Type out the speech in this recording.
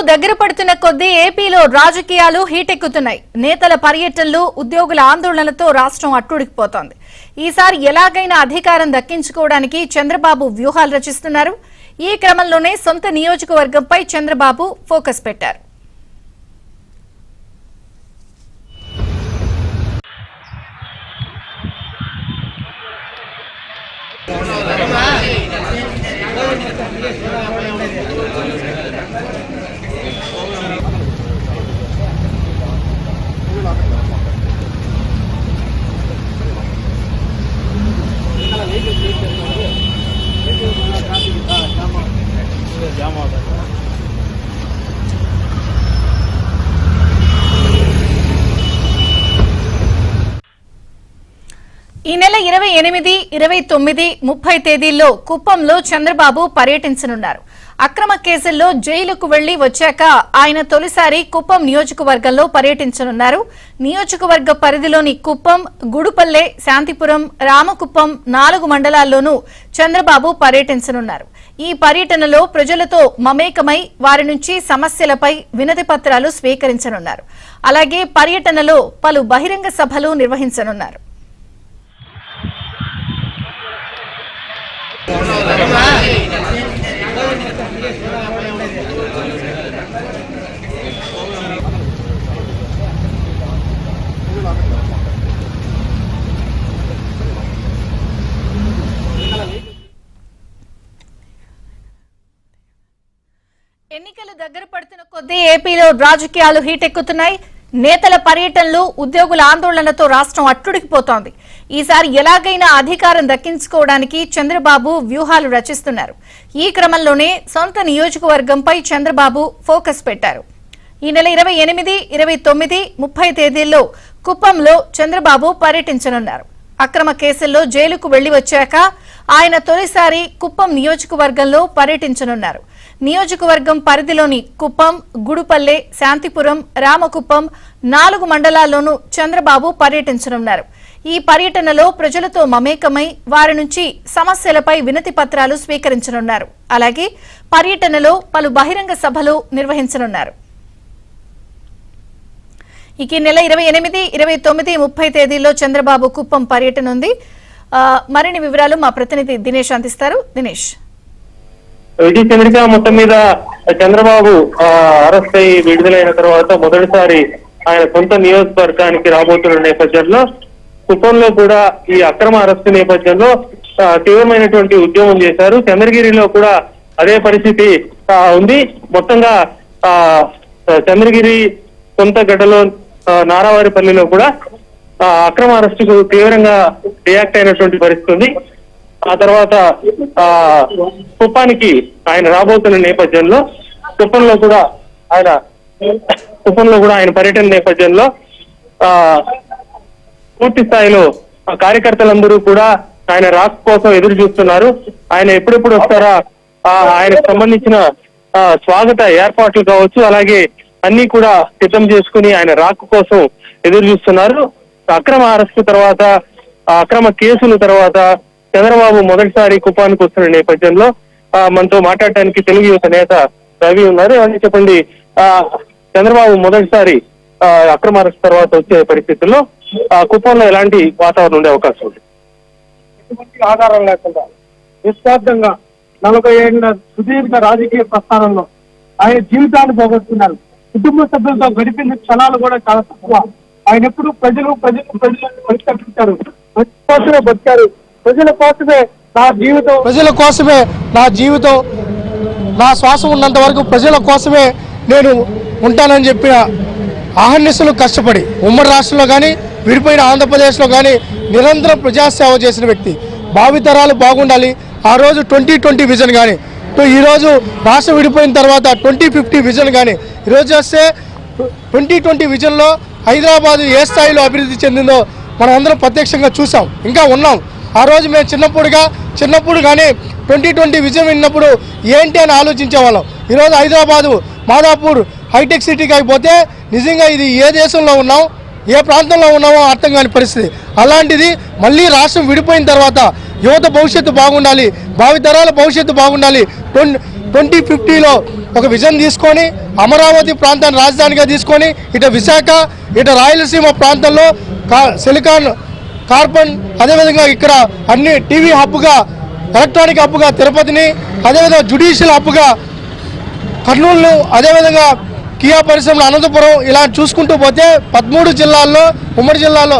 దగ్గర పడుతున్న కొద్దీ ఏపీలో రాజకీయాలు హీటెక్కుతున్నాయి. నేతల పర్యటనలు, ఉద్యోగుల ఆందోళనలతో రాష్ట్రం అట్టుడికిపోతోంది. ఈసారి ఎలాగైనా అధికారం దక్కించుకోవడానికి చంద్రబాబు వ్యూహాలు రచిస్తున్నారు. ఈ క్రమంలోనే సొంత నియోజకవర్గంపై చంద్రబాబు ఫోకస్ పెట్టారు. ఈ నెల 28, 29, 30 తేదీల్లో కుప్పంలో చంద్రబాబు పర్యటించనున్నారు. అక్రమ కేసుల్లో జైలుకు వెళ్లి వచ్చాక ఆయన తొలిసారి కుప్పం నియోజకవర్గంలో పర్యటించనున్నారు. నియోజకవర్గ పరిధిలోని కుప్పం, గుడుపల్లె, శాంతిపురం, రామకుప్పం 4 మండలాల్లోనూ చంద్రబాబు పర్యటించనున్నారు. ఈ పర్యటనలో ప్రజలతో మమేకమై వారి నుంచి సమస్యలపై వినతి పత్రాలు స్వీకరించనున్నారు. అలాగే పర్యటనలో పలు బహిరంగ సభలు నిర్వహించనున్నారు. ఎన్నికలు దగ్గర పడుతున్న కొద్దీ ఏపీలో రాజకీయాలు హీటెక్కుతున్నాయి. నేతల పర్యటనలు, ఉద్యోగుల ఆందోళనతో రాష్ట్రం అట్టుడికిపోతోంది. ఈసారి ఎలాగైనా అధికారం దక్కించుకోవడానికి చంద్రబాబు వ్యూహాలు రచిస్తున్నారు. ఈ క్రమంలోనే సొంత నియోజకవర్గంపై చంద్రబాబు ఫోకస్ పెట్టారు. ఈ నెల 28, 29, 30 తేదీల్లో కుప్పంలో చంద్రబాబు పర్యటించనున్నారు. అక్రమ కేసుల్లో జైలుకు వెళ్లి వచ్చాక ఆయన తొలిసారి కుప్పం నియోజకవర్గంలో పర్యటించనున్నారు. నియోజకవర్గం పరిధిలోని కుప్పం, గుడుపల్లె, శాంతిపురం, రామకుప్పం 4 మండలాల్లోనూ చంద్రబాబు పర్యటించనున్నారు. ఈ పర్యటనలో ప్రజలతో మమేకమై వారి నుంచి సమస్యలపై వినతి పత్రాలు స్వీకరించనున్నారు. అలాగే పర్యటనలో పలు బహిరంగ సభలు నిర్వహించనున్నారు. ఈ నెల 28, 29, 30 తేదీల్లో చంద్రబాబు కుప్పం పర్యటన ఉంది. మరిన్ని వివరాలు మా ప్రతినిధి దినేష్ అందిస్తారు. దినేష్, చంద్రిక మొత్తం మీద చంద్రబాబు అరెస్ట్ అయి విడుదలైన తర్వాత మొదటిసారి ఆయన సొంత నియోజకవర్గానికి రాబోతున్న నేపథ్యంలో కుప్పంలో కూడా ఈ అక్రమ అరెస్టు నేపథ్యంలో తీవ్రమైనటువంటి ఉద్యమం చేశారు. చంద్రగిరిలో కూడా అదే పరిస్థితి ఉంది. మొత్తంగా చంద్రగిరి సొంత గడ్డలో నారావారిపల్లిలో కూడా అక్రమ అరెస్టుకు తీవ్రంగా రియాక్ట్ అయినటువంటి పరిస్థితి ఉంది. ఆ తర్వాత కుప్పానికి ఆయన రాబోతున్న నేపథ్యంలో కుప్పంలో కూడా ఆయన పర్యటన నేపథ్యంలో పూర్తి స్థాయిలో కార్యకర్తలందరూ కూడా ఆయన రాక కోసం ఎదురు చూస్తున్నారు. ఆయన ఎప్పుడెప్పుడు వస్తారా, ఆయనకు సంబంధించిన స్వాగత ఏర్పాట్లు కావచ్చు, అలాగే అన్ని కూడా సిద్ధం చేసుకుని ఆయన రాక కోసం ఎదురు చూస్తున్నారు. అక్రమ అరెస్టు తర్వాత, అక్రమ కేసుల తర్వాత చంద్రబాబు మొదటిసారి కుప్పానికి వస్తున్న నేపథ్యంలో మనతో మాట్లాడటానికి తెలుగు యువత నేత రవి ఉన్నారు. అని చెప్పండి, చంద్రబాబు మొదటిసారి అక్రమ అరెస్ట్ తర్వాత వచ్చే పరిస్థితుల్లో కుప్పంలో ఎలాంటి వాతావరణం ఉండే అవకాశం ఉంది? ఎటువంటి ఆధారం లేకుండా నిస్వార్థంగా 40 ఏళ్ల సుదీర్ఘ రాజకీయ ప్రస్థానంలో ఆయన జీవితాన్ని పోగొట్టుకున్నారు. కుటుంబ సభ్యులతో గడిపిన క్షణాలు కూడా చాలా తక్కువ. ఆయన ఎప్పుడు ప్రజలు పరిష్కరించారు, కోసమే బతికారు. ప్రజల కోసమే నా జీవితం, నా శ్వాస ఉన్నంత వరకు ప్రజల కోసమే నేను ఉంటానని చెప్పిన అహర్నిశలు కష్టపడి ఉమ్మడి రాష్ట్రంలో కానీ, విడిపోయిన ఆంధ్రప్రదేశ్లో కానీ నిరంతరం ప్రజాసేవ చేసిన వ్యక్తి. భావితరాలు బాగుండాలి. ఆ రోజు 2020 విజన్ కానీ, ఈరోజు రాష్ట్రం విడిపోయిన తర్వాత 2050 విజన్ కానీ, ఈరోజు వస్తే 2020 విజన్లో హైదరాబాదు ఏ స్థాయిలో అభివృద్ధి చెందిందో మనం అందరం ప్రత్యక్షంగా చూసాం, ఇంకా ఉన్నాం. ఆ రోజు మేము చిన్నప్పుడు కానీ 2020 విజన్ విన్నప్పుడు ఏంటి అని ఆలోచించేవాళ్ళం. ఈరోజు హైదరాబాదు మాదాపూర్ హైటెక్ సిటీకి అయిపోతే నిజంగా ఇది ఏ దేశంలో ఉన్నాం, ఏ ప్రాంతంలో ఉన్నామో అర్థం కాని పరిస్థితి. అలాంటిది మళ్ళీ రాష్ట్రం విడిపోయిన తర్వాత యువత భవిష్యత్తు బాగుండాలి, భావితరాల భవిష్యత్తు బాగుండాలి, 2050లో ఒక విజన్ తీసుకొని అమరావతి ప్రాంతాన్ని రాజధానిగా తీసుకొని ఇటు విశాఖ ఇటు రాయలసీమ ప్రాంతంలో సిలికాన్ కార్బన్ అదేవిధంగా ఇక్కడ అన్ని టీవీ హబ్గా ఎలక్ట్రానిక్ హబ్గా తిరుపతిని అదేవిధంగా జ్యుడిషియల్ హబ్గా కర్నూలును అదేవిధంగా కియా పరిశ్రమలు అనంతపురం ఇలా చూసుకుంటూ పోతే 13 జిల్లాల్లో ఉమ్మడి జిల్లాలో